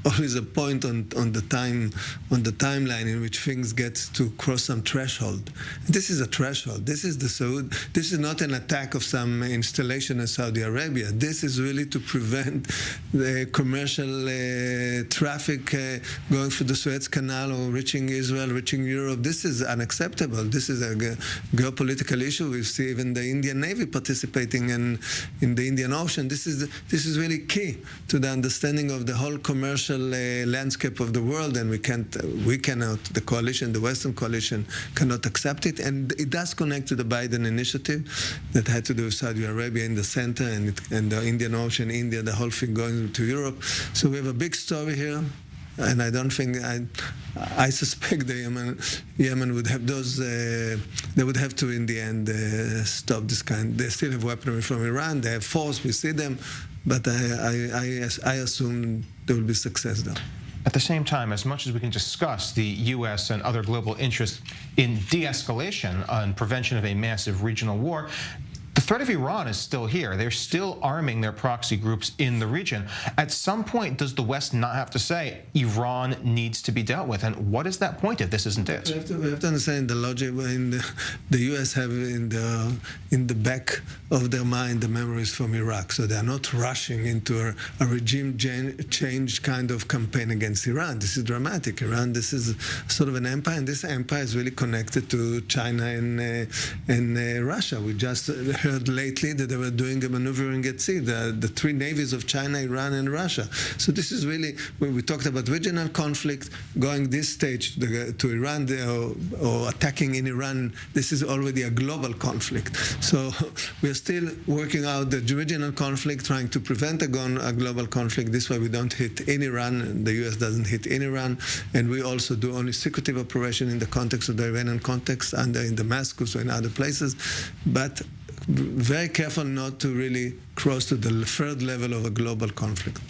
always a point on the timeline in which things get to cross some threshold. This is a threshold. This is not an attack of some installation in Saudi Arabia. This is really to prevent the commercial traffic going through the Suez Canal or reaching Israel, reaching Europe. This is unacceptable. This is a geopolitical issue. We see even the Indian Navy participating in the Indian Ocean. This is really key to the understanding of the whole commercial landscape of the world, and we cannot, the coalition, the Western coalition, cannot accept it. And it does connect to the Biden initiative that had to do with Saudi Arabia in the center and the Indian Ocean, India, the whole thing going to Europe. So we have a big story here. And I don't think, I suspect the Yemen would have those, they would have to in the end stop this kind. They still have weaponry from Iran, they have force, we see them, but I assume there will be success there. At the same time, as much as we can discuss the U.S. and other global interests in de-escalation and prevention of a massive regional war, the threat of Iran is still here. They're still arming their proxy groups in the region. At some point, does the West not have to say Iran needs to be dealt with? And what is that point if this isn't it? We have to understand the logic. In the U.S. have in the back of their mind the memories from Iraq, so they are not rushing into a regime change kind of campaign against Iran. This is dramatic. Iran, this is sort of an empire, and this empire is really connected to China and Russia. We just heard lately that they were doing a maneuvering at sea, the three navies of China, Iran, and Russia. So this is really, when we talked about regional conflict, going this stage to Iran or attacking in Iran, this is already a global conflict. So we are still working out the regional conflict, trying to prevent a global conflict. This way we don't hit in Iran, the US doesn't hit in Iran, and we also do only secretive operation in the context of the Iranian context and in Damascus or in other places. But very careful not to really cross to the third level of a global conflict.